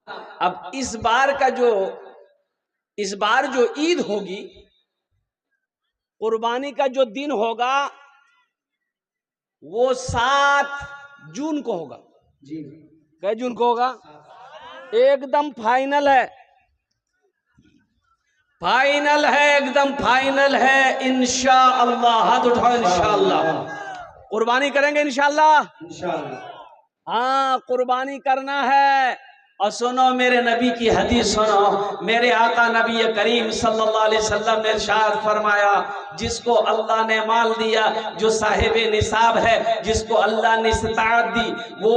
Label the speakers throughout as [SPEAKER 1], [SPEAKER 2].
[SPEAKER 1] अब इस बार जो ईद होगी, कुर्बानी का जो दिन होगा वो 7 जून को होगा जी। कै जून को होगा? एकदम फाइनल है, फाइनल है, एकदम फाइनल है। इंशाअल्लाह, हाथ उठाओ, इंशाअल्लाह कुर्बानी करेंगे, इंशाअल्लाह। हाँ, कुर्बानी करना है। और सुनो मेरे नबी की हदीस सुनो, मेरे आका नबी करीम सल्लल्लाहु अलैहि वसल्लम ने इरशाद फरमाया, जिसको अल्लाह ने माल दिया, जो साहिब निसाब है, जिसको अल्लाह ने इस्ताअत दी, वो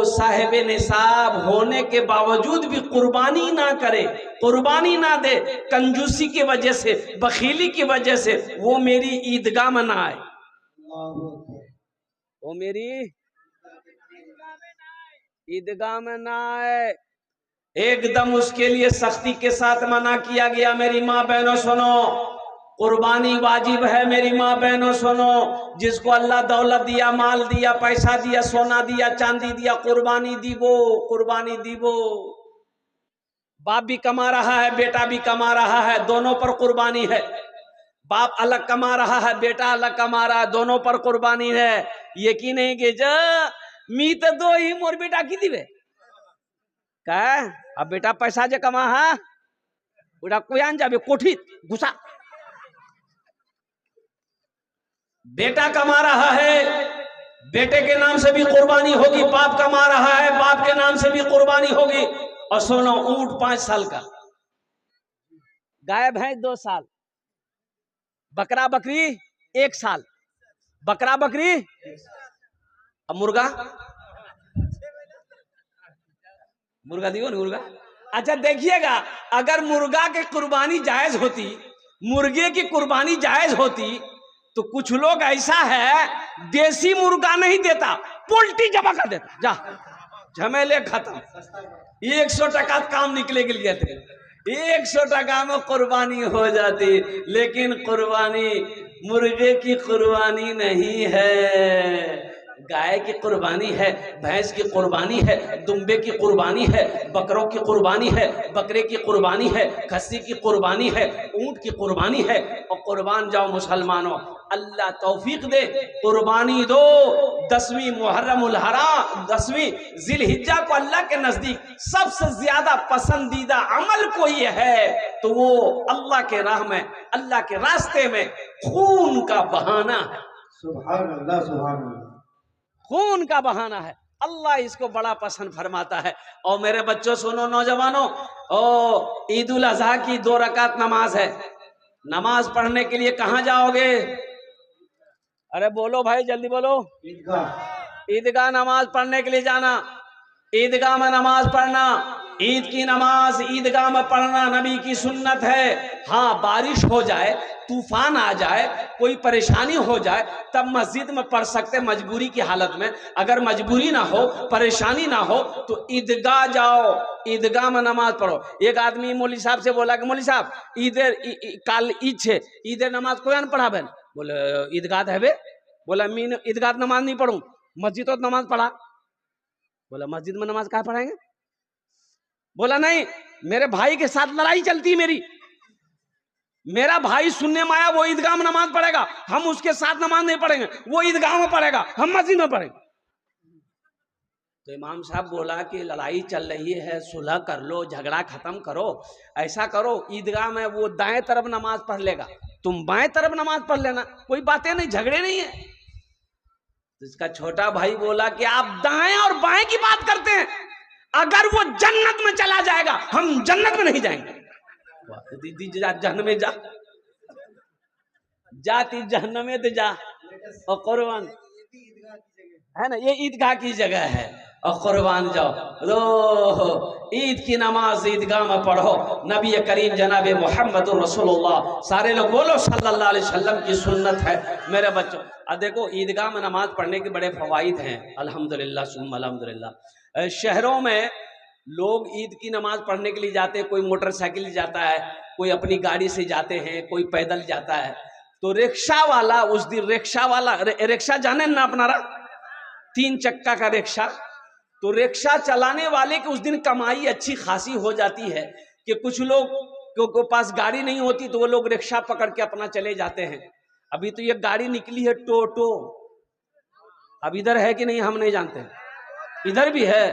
[SPEAKER 1] साहिब निसाब होने के बावजूद भी कुर्बानी ना करे, कुर्बानी ना दे, कंजूसी की वजह से, बखीली की वजह से, वो मेरी ईदगाह में ना आए, वो मेरी ईदगाह में ना आए। एकदम उसके लिए सख्ती के साथ मना किया गया। मेरी माँ बहनों सुनो, कुर्बानी वाजिब है। मेरी माँ बहनों सुनो, जिसको अल्लाह दौलत दिया, माल दिया, पैसा दिया, सोना दिया, चांदी दिया, कुर्बानी दीवो, कुर्बानी दीवो। बाप भी कमा रहा है, बेटा भी कमा रहा है, दोनों पर कुर्बानी है। बाप अलग कमा रहा है, बेटा अलग कमा रहा है, दोनों पर कुर्बानी है। यकीन नहीं कि जो मीत दो ही मोर बेटा की दिवे का, अब बेटा पैसा जे कमा है बेटा कोयान जाबे कोठी घुसा। बेटा कमा रहा है, बेटे के नाम से भी कुर्बानी होगी। बाप कमा रहा है, बाप के नाम से भी कुर्बानी होगी। और सुनो, ऊंट 5 साल का, गाय भैंस 2 साल, बकरा बकरी 1 साल, बकरा बकरी। अब मुर्गा दियो ना, मुर्गा। अच्छा देखिएगा, अगर मुर्गा की कुर्बानी जायज होती, मुर्गे की कुर्बानी जायज होती, तो कुछ लोग ऐसा है देसी मुर्गा नहीं देता, पोल्ट्री जमा कर देता, जा झमेले खत्म। 100 टका काम निकले के लिए थे, 100 टका में कुर्बानी हो जाती। लेकिन कुर्बानी मुर्गे की कुर्बानी नहीं है, गाय की कुर्बानी है, भैंस की कुर्बानी है, दुम्बे की कुर्बानी है, बकरों की कुर्बानी है, बकरे की कुर्बानी है, खस्सी की कुर्बानी है, ऊंट की कुर्बानी है। और कुर्बान जाओ मुसलमानों, अल्लाह तौफीक दे, कुर्बानी दो। 10वीं मुहर्रमुल हराम, 10वीं जिलहिज्जा को अल्लाह के नजदीक सबसे ज्यादा पसंदीदा अमल कोई है तो वो अल्लाह के राह में, अल्लाह के रास्ते में खून का बहाना है। सुभान अल्लाह, सुभान अल्लाह। खून का बहाना है, अल्लाह इसको बड़ा पसंद फरमाता है। और मेरे बच्चों सुनो, नौजवानों, ओ ईद उल अजहा की 2 रकात नमाज है। नमाज पढ़ने के लिए कहां जाओगे? अरे बोलो भाई, जल्दी बोलो। ईदगाह नमाज पढ़ने के लिए जाना, ईदगाह में नमाज पढ़ना। ईद की नमाज ईदगाह में पढ़ना नबी की सुन्नत है। हाँ, बारिश हो जाए, तूफान आ जाए, कोई परेशानी हो जाए, तब मस्जिद में पढ़ सकते, मजबूरी की हालत में। अगर मजबूरी ना हो, परेशानी ना हो, तो ईदगाह जाओ, ईदगाह में नमाज पढ़ो। एक आदमी मौलवी साहब से बोला कि मौलवी साहब, काल ईद छे, ईद नमाज कोई न पढ़ा बेन? बोले ईदगाह है। बोला मीन ईदगाह नमाज नहीं पढ़ू, मस्जिद तो नमाज पढ़ा। बोला मस्जिद में नमाज कहाँ पढ़ाएंगे? बोला नहीं, मेरे भाई के साथ लड़ाई चलती मेरी, मेरा भाई सुनने में आया वो ईदगाह में नमाज पढ़ेगा, हम उसके साथ नमाज नहीं पढ़ेंगे, वो ईदगाह में पढ़ेगा, हम मस्जिद में पढ़ेंगे। तो इमाम साहब बोला कि लड़ाई चल रही है, सुलह कर लो, झगड़ा खत्म करो। ऐसा करो, ईदगाह में वो दाएं तरफ नमाज पढ़ लेगा, तुम बाएं तरफ नमाज पढ़ लेना, कोई बातें नहीं, झगड़े नहीं है। तो इसका छोटा भाई बोला कि आप दाएं और बाएं की बात करते हैं, अगर वो जन्नत में चला जाएगा, हम जन्नत में नहीं जाएंगे। दीदी जहन्नम में जा, जाती जहन्नम में तो जा। और कुर्बान है ना, ये ईदगाह की जगह है, और कुर्बान जाओ। रो ईद की नमाज ईदगाह में पढ़ो। नबी करीम जनाब मोहम्मद रसूलुल्लाह, सारे लोग बोलो सल्लल्लाहु अलैहि वसल्लम की सुन्नत है। मेरे बच्चों, अब देखो ईदगाह में नमाज पढ़ने के बड़े फवाइद हैं, अल्हम्दुलिल्लाह सुम्मा अल्हम्दुलिल्लाह। शहरों में लोग ईद की नमाज पढ़ने के लिए जाते हैं, कोई मोटरसाइकिल जाता है, कोई अपनी गाड़ी से जाते हैं, कोई पैदल जाता है। तो रिक्शा वाला उस दिन, रिक्शा वाला, रिक्शा जाने ना अपनारा, 3 चक्का का रिक्शा, तो रिक्शा चलाने वाले की उस दिन कमाई अच्छी खासी हो जाती है कि कुछ लोग के पास गाड़ी नहीं होती तो वो लोग रिक्शा पकड़ के अपना चले जाते हैं। अभी तो ये गाड़ी निकली है टोटो, अब इधर है कि नहीं हम नहीं जानते, इधर भी है।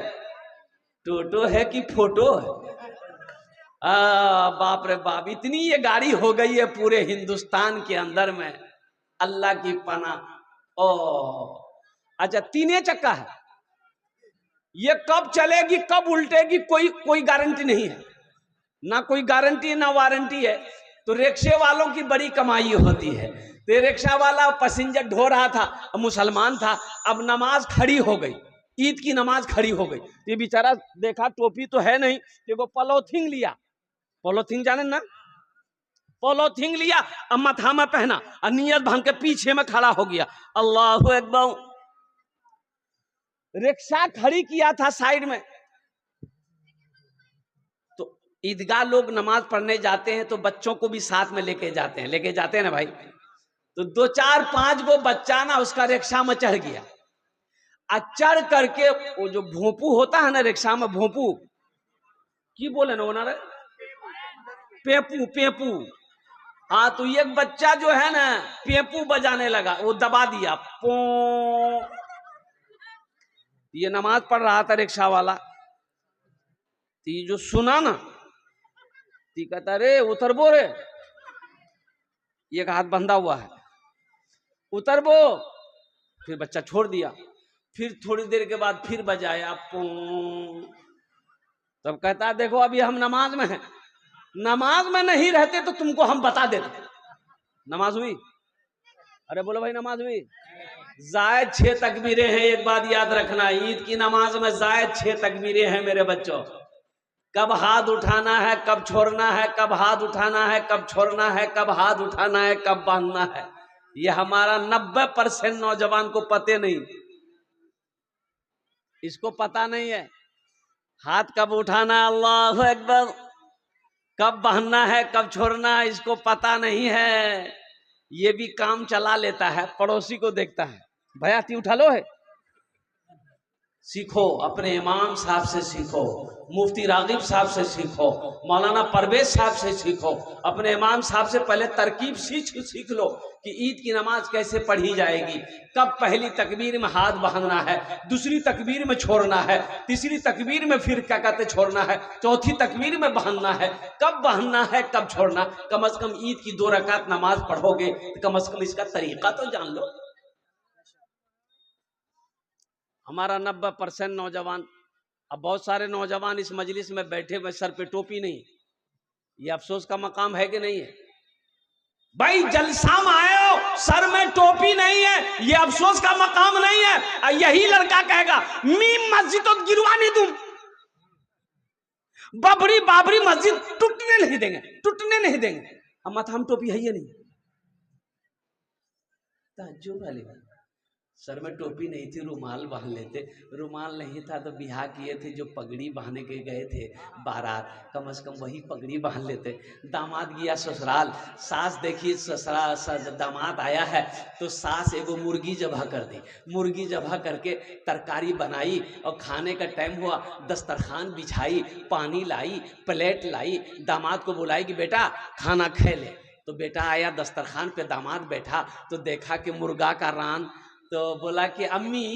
[SPEAKER 1] टोटो है कि फोटो है? बाप रे बाप, इतनी ये गाड़ी हो गई है पूरे हिंदुस्तान के अंदर में, अल्लाह की पनाह। ओ अच्छा, तीने चक्का है, ये कब चलेगी कब उल्टेगी कोई गारंटी नहीं है, ना कोई गारंटी ना वारंटी है। तो रिक्शे वालों की बड़ी कमाई होती है। तो रिक्शा वाला पैसेंजर ढो रहा था, मुसलमान था, अब नमाज खड़ी हो गई, ईद की नमाज खड़ी हो गई। ये बेचारा देखा टोपी तो है नहीं, तो वो पॉलिथीन लिया, पॉलिथीन जाने ना, पॉलिथीन लिया, अब माथा में पहना और नियत भांग के पीछे में खड़ा हो गया। अल्लाहु अकबर। रिक्शा खड़ी किया था साइड में, तो ईदगाह लोग नमाज पढ़ने जाते हैं तो बच्चों को भी साथ में लेके जाते हैं ना भाई। तो 2 4 5 गो बच्चा ना उसका रिक्शा में चढ़ गया, चढ़ करके वो जो भोंपू होता है ना रिक्शा में, भोंपू की बोले ना ओनर, पेपू पेपू, हाँ, तो एक बच्चा जो है ना पेपू बजाने लगा, वो दबा दिया, पो। ये नमाज पढ़ रहा था रिक्शा वाला, तो ये जो सुना ना, ती कहता रे उतर बो रे, एक हाथ बंधा हुआ है, उतर बो। फिर बच्चा छोड़ दिया, फिर थोड़ी देर के बाद फिर बजाया, पो। तब कहता देखो अभी हम नमाज में हैं, नमाज में नहीं रहते तो तुमको हम बता देते। नमाज हुई? अरे बोलो भाई, नमाज हुई? जायद 6 तकबीरें हैं, एक बात याद रखना, ईद की नमाज में जायद 6 तकबीरें हैं मेरे बच्चों। कब हाथ उठाना है, कब छोड़ना है, कब हाथ उठाना है, कब छोड़ना है, कब हाथ उठाना है, कब बांधना है, ये हमारा 90% नौजवान को पते नहीं, इसको पता नहीं है। हाथ कब उठाना, अल्लाहु अकबर, कब बांधना है, कब छोड़ना है, इसको पता नहीं है। ये भी काम चला लेता है, पड़ोसी को देखता है, भैया ती उठा लो है। सीखो, अपने इमाम साहब से सीखो, मुफ्ती रागिब साहब से सीखो, मौलाना परवेज साहब से सीखो। अपने इमाम साहब से पहले तरकीब सीख लो कि ईद की नमाज कैसे पढ़ी जाएगी, कब पहली तकबीर में हाथ बांधना है, दूसरी तकबीर में छोड़ना है, तीसरी तकबीर में फिर क्या कहते छोड़ना है, चौथी तकबीर में बांधना है, कब बांधना है कब छोड़ना। कम से कम ईद की 2 रकात नमाज पढ़ोगे तो कम से कम इसका तरीका तो जान लो। हमारा 90% नौजवान, अब बहुत सारे नौजवान इस मजलिस में बैठे हुए सर पे टोपी नहीं, ये अफसोस का मकाम है कि नहीं है भाई? जलसा में आए हो, सर में टोपी नहीं है, ये अफसोस का मकाम नहीं है। यही लड़का कहेगा मीम मस्जिद तो गिरवा नहीं दूं, बाबरी बाबरी मस्जिद टूटने नहीं देंगे, टूटने नहीं देंगे। अब माथा हम टोपी है ये नहीं, ताज्जुब वाली बात, सर में टोपी नहीं थी, रुमाल बांध लेते, रुमाल नहीं था तो बिहा किए थे, जो पगड़ी बांधने के गए थे बारात, कम से कम वही पगड़ी बांध लेते। दामाद गया ससुराल, सास देखी ससुराल, दामाद आया है तो सास एगो मुर्गी जबह कर दी, मुर्गी जबह करके तरकारी बनाई और खाने का टाइम हुआ, दस्तरखान बिछाई, पानी लाई, प्लेट लाई, दामाद को बुलाई कि बेटा खाना खा ले। तो बेटा आया, दस्तरखान पे दामाद बैठा तो देखा कि मुर्गा का रान, तो बोला कि अम्मी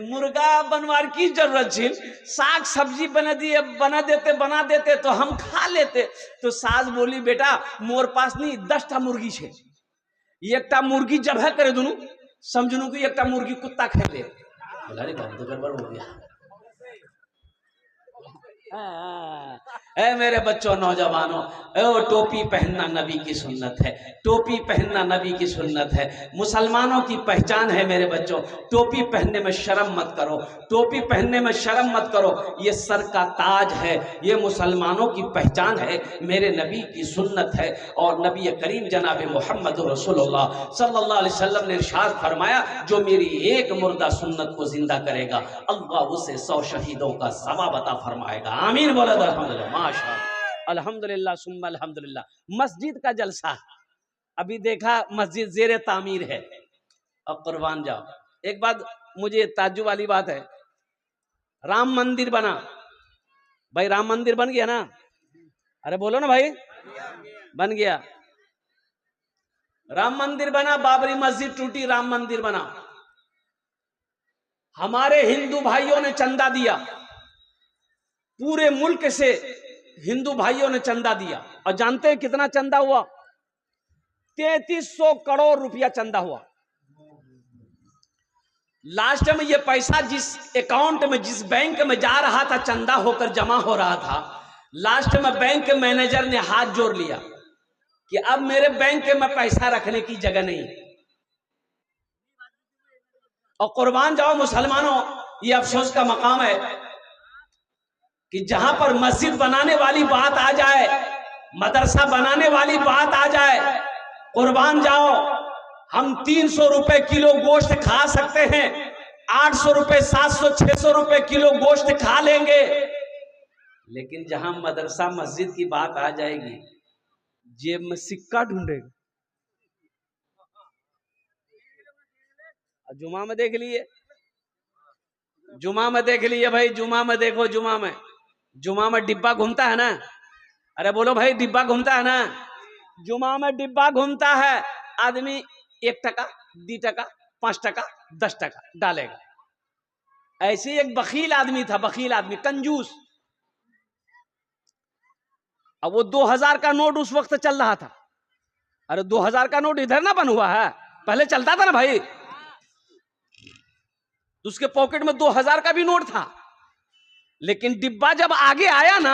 [SPEAKER 1] मुर्गा बनवार की जरूरत थी, साग सब्जी बना देते तो हम खा लेते। तो सास बोली बेटा मोर पास नहीं 10टा मुर्गी छे, एकटा मुर्गी जबह करे दुनू, समझनू कि एकटा मुर्गी कुत्ता खा ले। बोला रे बाप तो गड़बड़ हो गया। ऐ मेरे बच्चों नौजवानों, टोपी पहनना नबी की सुन्नत है, टोपी पहनना नबी की सुन्नत है, मुसलमानों की पहचान है मेरे बच्चों। टोपी पहनने में शर्म मत करो, टोपी पहनने में शर्म मत करो, ये सर का ताज है, ये मुसलमानों की पहचान है, मेरे नबी की सुन्नत है। और नबी करीम जनाब मोहम्मद रसूलुल्लाह सल्लल्लाहु अलैहि वसल्लम ने इरशाद फरमाया, जो मेरी एक मुर्दा सुन्नत को जिंदा करेगा अल्लाह उसे 100 शहीदों का सवाब अता फरमाएगा। आमीन बोला अल्हम्दुलिल्लाह, माशाअल्लाह, अल्हम्दुलिल्लाह सुम्मा अल्हम्दुलिल्लाह। मस्जिद का जलसा अभी देखा, मस्जिद जेरे तामीर है। अब कुर्बान जाओ, एक बात मुझे ताज्जुब वाली बात है, राम मंदिर बना। भाई राम मंदिर बन गया ना? अरे बोलो ना भाई, बन गया। राम मंदिर बना, बाबरी मस्जिद टूटी, राम मंदिर बना। हमारे हिंदू भाइयों ने चंदा दिया, पूरे मुल्क से हिंदू भाइयों ने चंदा दिया। और जानते हैं कितना चंदा हुआ? 3300 करोड़ रुपया चंदा हुआ। लास्ट में ये पैसा जिस अकाउंट में, जिस बैंक में जा रहा था, चंदा होकर जमा हो रहा था, लास्ट में बैंक मैनेजर ने हाथ जोड़ लिया कि अब मेरे बैंक में पैसा रखने की जगह नहीं। और कुर्बान जाओ मुसलमानों, ये अफसोस का मकाम है कि जहां पर मस्जिद बनाने वाली बात आ जाए, मदरसा बनाने वाली बात आ जाए, कुर्बान जाओ, हम 300 रुपए किलो गोश्त खा सकते हैं, 800 रुपए 700 600 रुपए किलो गोश्त खा लेंगे, लेकिन जहां मदरसा मस्जिद की बात आ जाएगी, जेब में सिक्का ढूंढेगा। जुमा में देख लिए, जुमा में देख लिए भाई, जुमा में देखो, जुमा में डिब्बा घूमता है ना? अरे बोलो भाई, डिब्बा घूमता है ना? जुमा में डिब्बा घूमता है, आदमी 1 टका 2 टका 5 टका 10 टका डालेगा। ऐसे एक बखील आदमी था, बखील आदमी, कंजूस। अब वो 2000 का नोट उस वक्त चल रहा था। अरे 2000 का नोट इधर ना बन हुआ है, पहले चलता था ना भाई। उसके पॉकेट में 2000 का भी नोट था, लेकिन डिब्बा जब आगे आया ना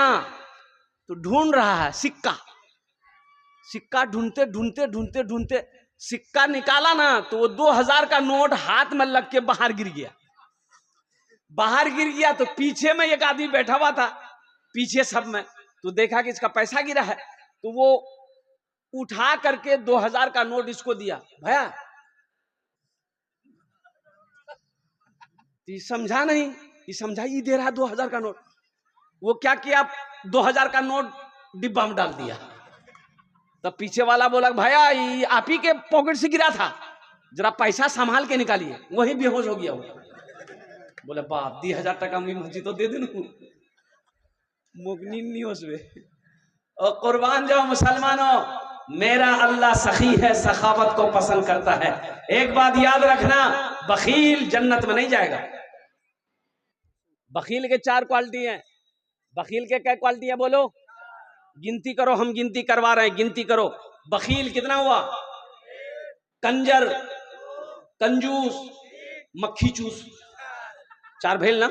[SPEAKER 1] तो ढूंढ रहा है सिक्का। सिक्का ढूंढते ढूंढते ढूंढते ढूंढते सिक्का निकाला ना तो वो 2000 का नोट हाथ में लग के बाहर गिर गया। बाहर गिर गया तो पीछे में एक आदमी बैठा हुआ था, पीछे सब में, तो देखा कि इसका पैसा गिरा है, तो वो उठा करके 2000 का नोट इसको दिया। भैया ये समझा नहीं, ये समझा, ये दे रहा 2000 का नोट। वो क्या किया, 2000 का नोट डिब्बा में डाल दिया। तब पीछे वाला बोला, भैया ये आप ही के पॉकेट से गिरा था, जरा पैसा संभाल के निकालिए। वही बेहोश हो गया वो। बोले बाप, 1000 टका मुझे तो दे दे, मुगनी नहीं हो सवे। और कुर्बान जाओ मुसलमानों, मेरा अल्लाह सखी है, सखावत को पसंद करता है। एक बात याद रखना, बखील जन्नत में नहीं जाएगा। बखील के 4 क्वालिटी हैं। बखील के क्या क्वालिटी है बोलो? गिनती करो, हम गिनती करवा रहे हैं, गिनती करो। बखील कितना हुआ? कंजर, कंजूस, मक्खी चूस, 4 भेल ना?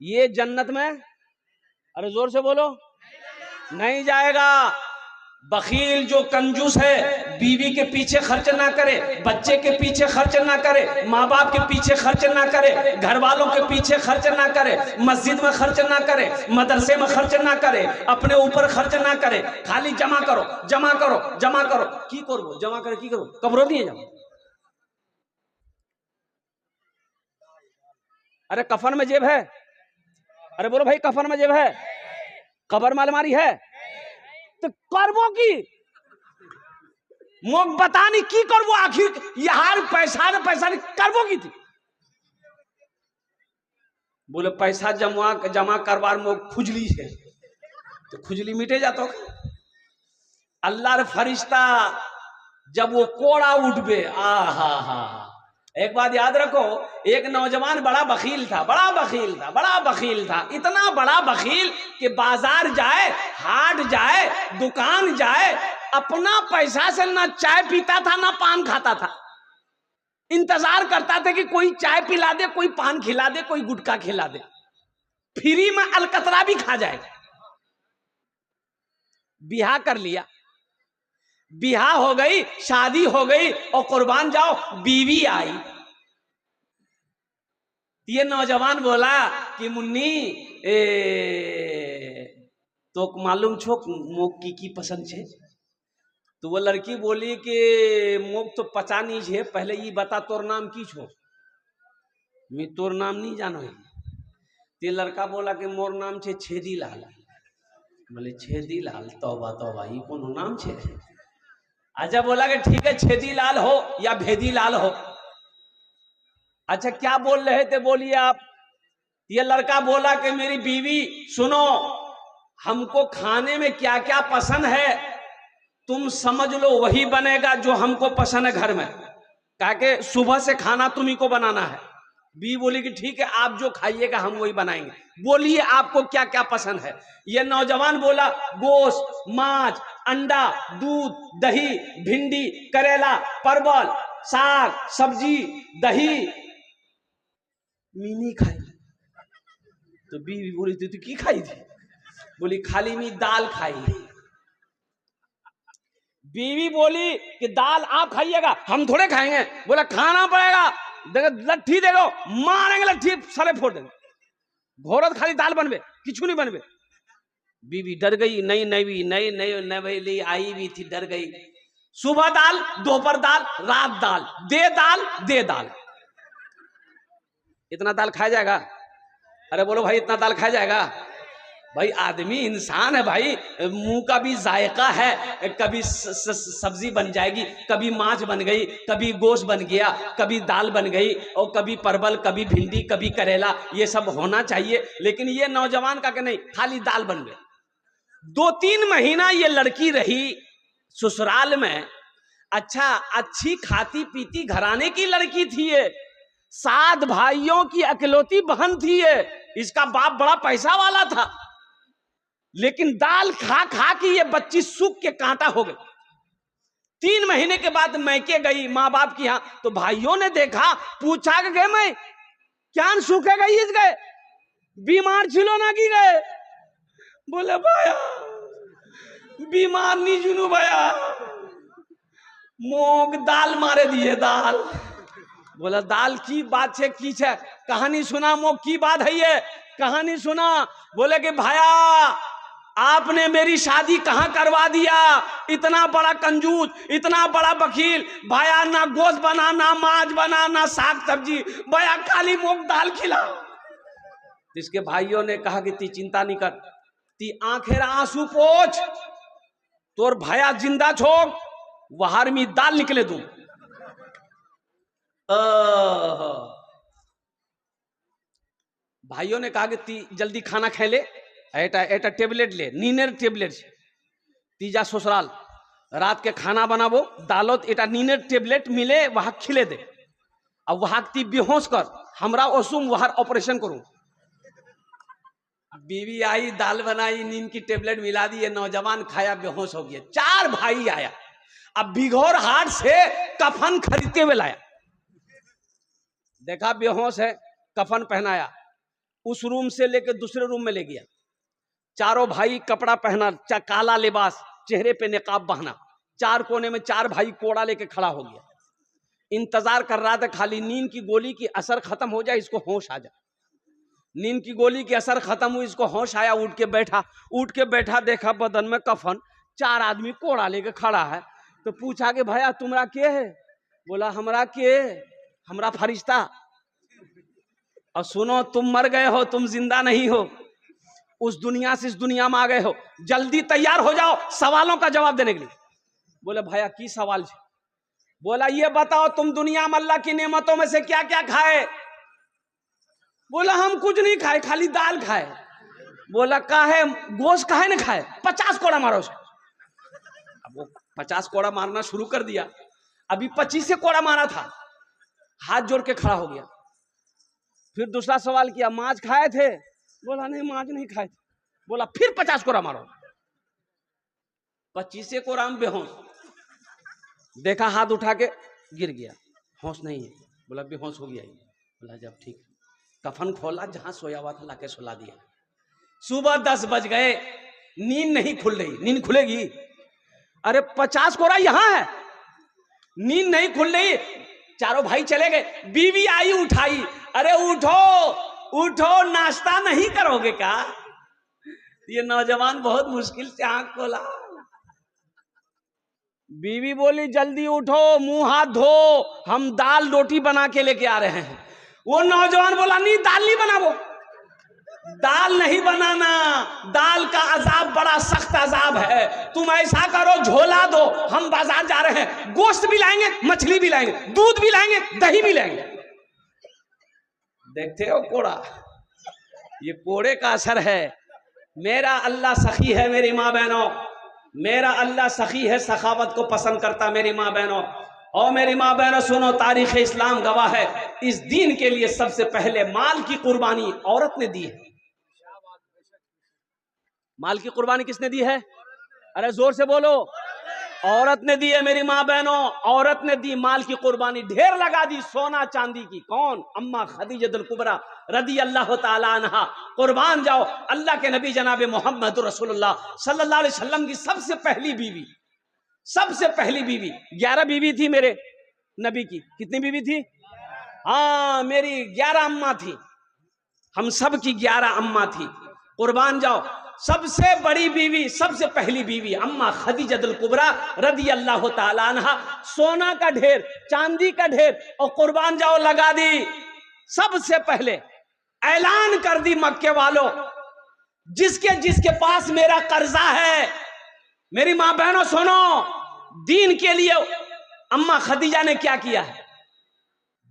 [SPEAKER 1] ये जन्नत में, अरे जोर से बोलो, नहीं जाएगा। बखील जो कंजूस है, बीवी के पीछे खर्च ना करे, बच्चे के पीछे खर्च ना करे, माँ बाप के पीछे खर्च ना करे, घर वालों के पीछे खर्च ना करे, मस्जिद में खर्च ना करे, मदरसे में खर्च ना करे, अपने ऊपर खर्च ना करे, खाली जमा करो जमा करो जमा करो। की करो जमा करे, की करो, कब्रों नहीं जमा। अरे कफन में जेब है? अरे बोलो भाई, कफन में जेब है? कबर में अलमारी है? तो करबो की मोक बता नहीं की करबो, आखिर यार पैसा ने पैसा नहीं करबो की थी। बोले पैसा जमा करवार मोक खुजली है, तो खुजली मिटे जातो। अल्लाह रे फरिश्ता जब वो कोड़ा उठबे, आ हा। एक बात याद रखो, एक नौजवान बड़ा बखील था, बड़ा बखील था, बड़ा बखील था, इतना बड़ा बखील कि बाजार जाए, हाट जाए, दुकान जाए, अपना पैसा से ना चाय पीता था ना पान खाता था। इंतजार करता था कि कोई चाय पिला दे, कोई पान खिला दे, कोई गुटखा खिला दे, फ्री में अलकतरा भी खा जाए। बियाह कर लिया, बियाह हो गई, शादी हो गई, और कुर्बान जाओ बीवी आई। ये नौजवान बोला कि मुन्नी तो मालूम छो मोक की पसंद छे? तो वो लड़की बोली कि मोक तो पता नहीं छे, पहले ये बता तोर नाम की छो? मैं तोर नाम नहीं जानो। ते लड़का बोला कि मोर नाम छे छेदी लाल। बोले छेदी लाल, तौबा तौबा, ये कोनो नाम छे? अच्छा बोला कि ठीक है, छेदी लाल हो या भेदी लाल हो। अच्छा क्या बोल रहे थे, बोलिए आप? ये लड़का बोला कि मेरी बीवी सुनो, हमको खाने में क्या क्या पसंद है तुम समझ लो, वही बनेगा जो हमको पसंद है घर में, कहा कि सुबह से खाना तुम्ही को बनाना है। बीवी बोली कि ठीक है, आप जो खाइएगा हम वही बनाएंगे। बोलिए आपको क्या क्या पसंद है। ये नौजवान बोला गोश्त, मांस, अंडा, दूध, दही, भिंडी, करेला, परवल, साग, सब्जी, दही। मीनी खाई। तो बीवी बोली तू की खाई थी? बोली खाली मी दाल खाई। बीवी बोली कि दाल आप खाइएगा, हम थोड़े खाएंगे। बोला खाना पड़ेगा, लट्ठी दे दो, मारेंगे लट्ठी, साले फोड़ देंगे। घोरत खाली दाल बनबे, किचू नहीं बनबे। बीवी डर गई, नहीं नहीं नहीं नहीं नहीं आई भी थी, डर गई। सुबह दाल, दोपहर दाल, रात दाल, दे दाल। इतना दाल खाया जाएगा? अरे बोलो भाई, इतना दाल खाया जाएगा? भाई आदमी इंसान है भाई, मुंह का भी जायका है। कभी सब्जी बन जाएगी, कभी मांस बन गई, कभी गोश्त बन गया, कभी दाल बन गई, और कभी परवल, कभी भिंडी, कभी करेला, ये सब होना चाहिए। लेकिन ये नौजवान का कि नहीं, खाली दाल बन गए। 2-3 महीना ये लड़की रही ससुराल में। अच्छा, अच्छी खाती पीती घराने की लड़की थी ये, 7 भाइयों की अकेलौती बहन थी ये। इसका बाप बड़ा पैसा वाला था, लेकिन दाल खा खा के ये बच्ची सूख के कांटा हो गई। 3 महीने के बाद मैके गई माँ बाप की यहाँ, तो भाइयों ने देखा, पूछा कि गए मैं क्या सूखे गई इस गए, बीमार छिलो ना की गए? बोले भाया बीमार नहीं जुनू भाया, मोग दाल मारे दिए दाल। बोला दाल की बात है, की है कहानी सुना, मोग की बात है ये कहानी सुना। बोले कि भाया आपने मेरी शादी कहां करवा दिया, इतना बड़ा कंजूस, इतना बड़ा बकील भाया, ना गोश्त बना, ना मांस बना, ना साग सब्जी, भाया खाली मूंग दाल खिलाओ। इसके भाइयों ने कहा कि ती चिंता नहीं कर, ती आंखें आंसू पोछ, तोर भाया जिंदा छोड़, वहार में दाल निकले तू। भाइयों ने कहा कि ती जल्दी खाना खा ले, एटा टेबलेट ले, नीनेर टेबलेट तीजा ससुराल, रात के खाना बनाबो, दालोत एटा नीनेर टेबलेट मिले वहां खिले दे, अब वहां ती बेहोश कर, हमरा ओसुम वहां ऑपरेशन करूं। बीवी आई, दाल बनाई, नींद की टेबलेट मिला दी, ये नौजवान खाया, बेहोश हो गया। 4 भाई आया, अब बिघौर हाट से कफन खरीदते हुए लाया, देखा बेहोश है, कफन पहनाया, उस रूम से लेकर दूसरे रूम में ले गया। चारों भाई कपड़ा पहना, काला लिबास, चेहरे पे निकाब बहना, 4 कोने में 4 भाई कोड़ा लेके खड़ा हो गया। इंतजार कर रहा था खाली नींद की गोली की असर खत्म हो जाए, इसको होश आ जाए। नींद की गोली की असर खत्म हुई, इसको होश आया, उठ के बैठा, देखा बदन में कफन, 4 आदमी कोड़ा लेके खड़ा है। तो पूछा कि भैया तुम्हारा के है? बोला हमरा के, हमरा फरिश्ता। और सुनो, तुम मर गए हो, तुम जिंदा नहीं हो, उस दुनिया से इस दुनिया में आ गए हो, जल्दी तैयार हो जाओ सवालों का जवाब देने के लिए। बोले भैया की सवाल है? बोला ये बताओ तुम दुनिया में अल्लाह की नेमतों में से क्या क्या खाए? बोला हम कुछ नहीं खाए, खाली दाल खाए। बोला काहे, गोश्त काहे न खाए? 50 कोड़ा मारो उसको। अब वो 50 कोड़ा मारना शुरू कर दिया, अभी 25 कोड़ा मारा था, हाथ जोड़ के खड़ा हो गया। फिर दूसरा सवाल किया, मांस खाए थे? बोला नहीं मांस नहीं खाए थे। बोला फिर 50 कोड़ा मारो, 25 कोड़ा में बेहोश। देखा हाथ उठा के गिर गया, होश नहीं है। बोला बेहोश हो गया। बोला जब ठीक, कफन खोला, जहां सोया हुआ था लाके सुला दिया। सुबह 10 बज गए, नींद नहीं खुल रही। नींद खुलेगी? अरे 50 कोड़ा यहां है, नींद नहीं खुल रही। चारों भाई चले गए, बीवी आई उठाई, अरे उठो उठो, नाश्ता नहीं करोगे क्या? ये नौजवान बहुत मुश्किल से आंख खोला। बीवी बोली जल्दी उठो, मुंह हाथ धो, हम दाल रोटी बना के लेके आ रहे हैं। वो नौजवान बोला नहीं, दाल नहीं बनाबो, दाल नहीं बनाना, दाल का अजाब बड़ा सख्त अजाब है। तुम ऐसा करो, झोला दो, हम बाजार जा रहे हैं, गोश्त भी लाएंगे, मछली भी लाएंगे, दूध भी लाएंगे, दही भी लाएंगे। देखते हो कोड़ा, ये कोड़े का असर है। मेरा अल्लाह सखी है मेरी माँ बहनों, मेरा अल्लाह सखी है, सखावत को पसंद करता मेरी माँ बहनों। और मेरी माँ बहनों सुनो, तारीख इस्लाम गवाह है, इस दीन के लिए सबसे पहले माल की कुर्बानी औरत ने दी है। माल की कुर्बानी किसने दी है? अरे जोर से बोलो। औरत ने दी है मेरी माँ बहनों, औरत ने दी माल की कुर्बानी, ढेर लगा दी सोना चांदी की। कौन? अम्मा खदीजतुल कुबरा रदी अल्लाह ताला अन्हा। कुर्बान जाओ, अल्लाह के नबी जनाब मोहम्मद रसूलुल्लाह सल्लल्लाहु अलैहि वसल्लम की सबसे पहली बीवी, सबसे पहली बीवी। 11 बीवी थी मेरे नबी की। कितनी बीवी थी? हाँ, मेरी 11 अम्मा थी, हम सब की 11 अम्मा थी। कुर्बान जाओ, सबसे बड़ी बीवी, सबसे पहली बीवी अम्मा खदीजतुल कुबरा रदी अल्लाह ताला अन्हा। सोना का ढेर, चांदी का ढेर, और कुर्बान जाओ लगा दी। सबसे पहले ऐलान कर दी मक्के वालों, जिसके जिसके पास मेरा कर्जा है, मेरी मां बहनों सुनो, दीन के लिए अम्मा खदीजा ने क्या किया है।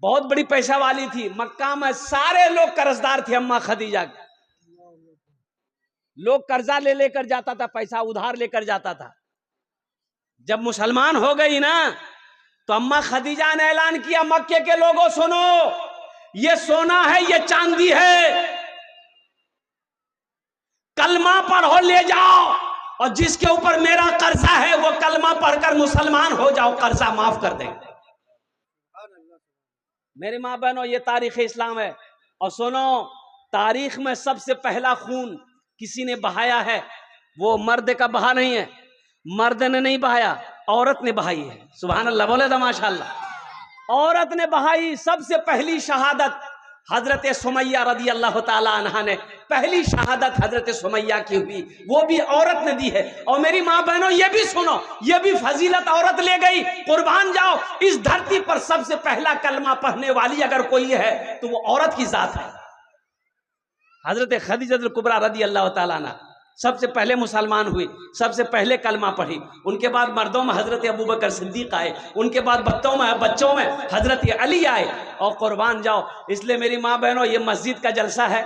[SPEAKER 1] बहुत बड़ी पैसा वाली थी, मक्का में सारे लोग कर्जदार थे अम्मा खदीजा के। लोग कर्जा ले लेकर जाता था, पैसा उधार लेकर जाता था। जब मुसलमान हो गई ना, तो अम्मा खदीजा ने ऐलान किया, मक्के के लोगों सुनो, ये सोना है, ये चांदी है, कलमा पढ़ो ले जाओ, और जिसके ऊपर मेरा कर्जा है वो कलमा पढ़कर मुसलमान हो जाओ, कर्जा माफ कर देंगे। मेरी माँ बहनों, ये तारीख इस्लाम है। और सुनो, तारीख में सबसे पहला खून किसी ने बहाया है, वो मर्द का बहा नहीं है, मर्द ने नहीं बहाया, औरत ने बहाई है। सुभान अल्लाह, बोले तो माशाअल्लाह। औरत ने बहाई। सबसे पहली शहादत हजरत सुमैया रदी अल्लाह ताला अन्हा ने, पहली शहादत हजरत सुमैया की हुई, वो भी औरत ने दी है। और मेरी माँ बहनों ये भी सुनो, ये भी फजीलत औरत ले गई। कुर्बान जाओ, इस धरती पर सबसे पहला कलमा पढ़ने वाली अगर कोई है तो वो औरत की जात है। हजरत खदीजतुल कुबरा रदी अल्लाह ताला अन्हा सबसे पहले मुसलमान हुई, सबसे पहले कलमा पढ़ी। उनके बाद मर्दों में हजरत अबू बकर सिद्दीक आए, उनके बाद बच्चों में हजरत अली आए। और कुर्बान जाओ, इसलिए मेरी माँ बहनों, ये मस्जिद का जलसा है।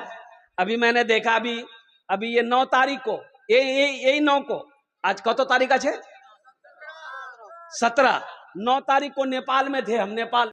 [SPEAKER 1] अभी मैंने देखा, अभी ये 9 तारीख को, यही 9 को, आज कत तारीख है? 17। 9 तारीख को नेपाल में थे हम, नेपाल